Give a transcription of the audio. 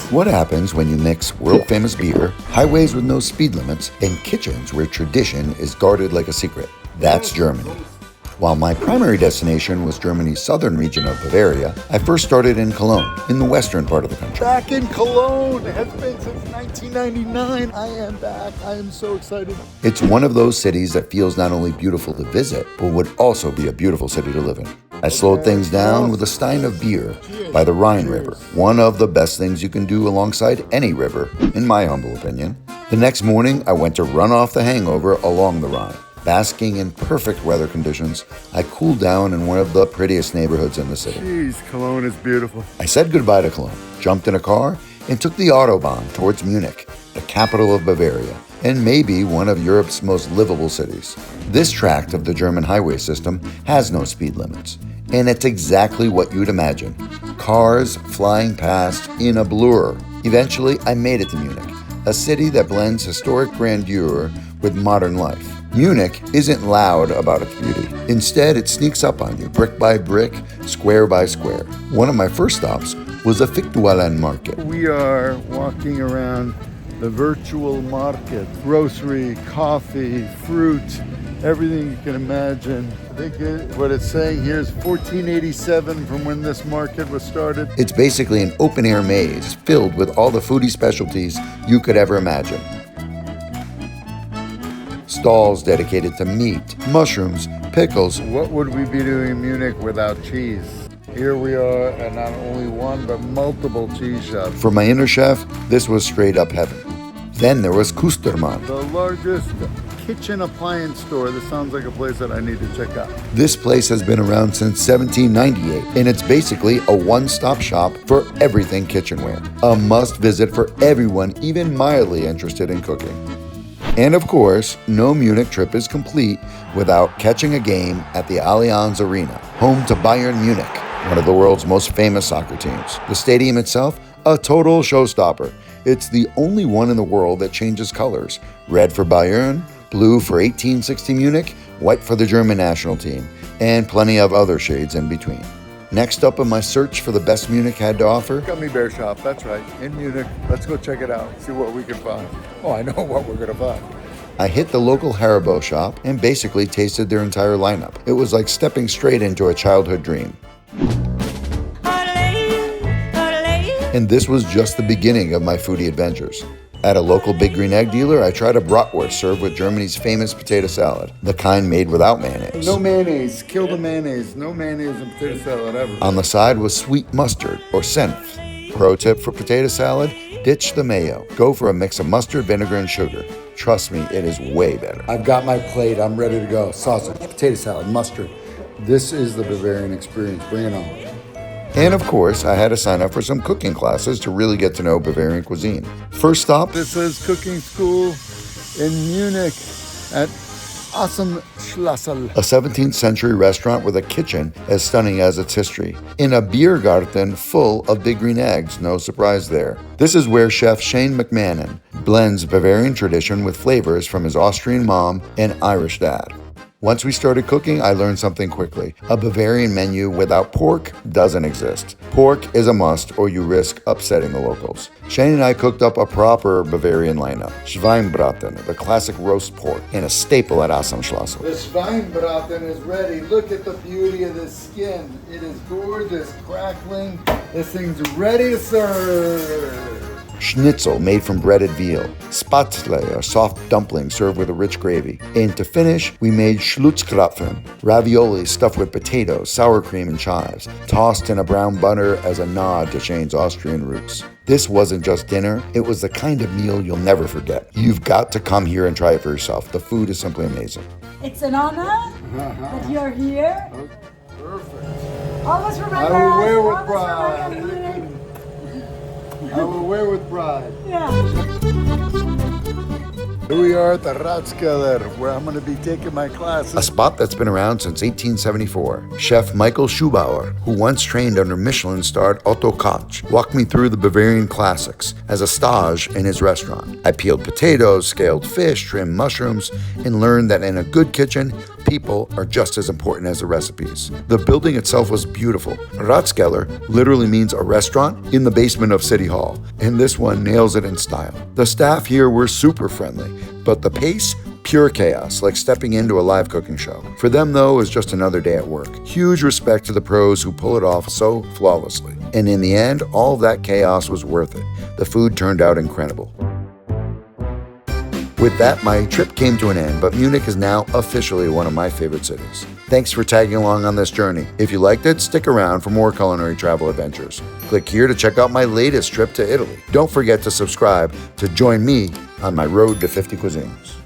What happens when you mix world-famous beer, highways with no speed limits, and kitchens where tradition is guarded like a secret? That's Germany. While my primary destination was Germany's southern region of Bavaria, I first started in Cologne, in the western part of the country. Back in Cologne! It has been since 1999. I am back. I am so excited. It's one of those cities that feels not only beautiful to visit, but would also be a beautiful city to live in. I slowed things down with a stein of beer by the Rhine River, one of the best things you can do alongside any river, in my humble opinion. The next morning, I went to run off the hangover along the Rhine. Basking in perfect weather conditions, I cooled down in one of the prettiest neighborhoods in the city. Jeez, Cologne is beautiful. I said goodbye to Cologne, jumped in a car, and took the Autobahn towards Munich, the capital of Bavaria, and maybe one of Europe's most livable cities. This tract of the German highway system has no speed limits, and it's exactly what you'd imagine. Cars flying past in a blur. Eventually, I made it to Munich, a city that blends historic grandeur with modern life. Munich isn't loud about its beauty. Instead, it sneaks up on you, brick by brick, square by square. One of my first stops was a Fiktualan market. We are walking around the virtual market. Grocery, coffee, fruit, everything you can imagine. I think what it's saying here is 1487 from when this market was started. It's basically an open-air maze filled with all the foodie specialties you could ever imagine. Stalls dedicated to meat, mushrooms, pickles. What would we be doing in Munich without cheese? Here we are at not only one, but multiple cheese shops. For my inner chef, this was straight up heaven. Then there was Kustermann, The largest kitchen appliance store. This sounds like a place that I need to check out. This place has been around since 1798, and it's basically a one-stop shop for everything kitchenware. A must-visit for everyone even mildly interested in cooking. And of course, no Munich trip is complete without catching a game at the Allianz Arena, home to Bayern Munich, one of the world's most famous soccer teams. The stadium itself, a total showstopper. It's the only one in the world that changes colors. Red for Bayern, blue for 1860 Munich, white for the German national team, and plenty of other shades in between. Next up in my search for the best Munich had to offer, Gummy bear shop, that's right, in Munich. Let's go check it out, see what we can find. Oh, I know what we're gonna find. I hit the local Haribo shop and basically tasted their entire lineup. It was like stepping straight into a childhood dream. And this was just the beginning of my foodie adventures. At a local Big Green Egg dealer, I tried a bratwurst served with Germany's famous potato salad, the kind made without mayonnaise. No mayonnaise, kill the mayonnaise. No mayonnaise in potato salad ever. On the side was sweet mustard, or senf. Pro tip for potato salad, ditch the mayo. Go for a mix of mustard, vinegar, and sugar. Trust me, it is way better. I've got my plate, I'm ready to go. Sausage, potato salad, mustard. This is the Bavarian experience, bring it on. And of course, I had to sign up for some cooking classes to really get to know Bavarian cuisine. First stop, This is cooking school in Munich at Schnitzel. a 17th century restaurant with a kitchen as stunning as its history. In a beer garden full of Big Green Eggs, no surprise there. This is where chef Shane McMahon blends Bavarian tradition with flavors from his Austrian mom and Irish dad. Once we started cooking, I learned something quickly. A Bavarian menu without pork doesn't exist. Pork is a must or you risk upsetting the locals. Shane and I cooked up a proper Bavarian lineup. Schweinbraten, the classic roast pork, and a staple at Schnitzel. The Schweinbraten is ready. Look at the beauty of this skin. It is gorgeous, crackling. This thing's ready to serve. Schnitzel made from breaded veal. Spätzle, a soft dumpling served with a rich gravy. And to finish, we made Schlutzkrapfen, ravioli stuffed with potatoes, sour cream, and chives, tossed in a brown butter as a nod to Shane's Austrian roots. This wasn't just dinner, it was the kind of meal you'll never forget. You've got to come here and try it for yourself. The food is simply amazing. It's an honor that you're here. Perfect. Always remember I will wear with always pride. remember Munich. I will wear with pride. Yeah. Here we are at the Ratskeller, where I'm going to be taking my classes. A spot that's been around since 1874. Chef Michael Schubauer, who once trained under Michelin-starred Otto Koch, walked me through the Bavarian classics as a stage in his restaurant. I peeled potatoes, scaled fish, trimmed mushrooms, and learned that in a good kitchen, people are just as important as the recipes. The building itself was beautiful. Ratskeller literally means a restaurant in the basement of City Hall, and this one nails it in style. The staff here were super friendly, but the pace, pure chaos, like stepping into a live cooking show. For them, though, it was just another day at work. Huge respect to the pros who pull it off so flawlessly. And in the end, all that chaos was worth it. The food turned out incredible. With that, my trip came to an end, but Munich is now officially one of my favorite cities. Thanks for tagging along on this journey. If you liked it, stick around for more culinary travel adventures. Click here to check out my latest trip to Italy. Don't forget to subscribe to join me on my road to 50 cuisines.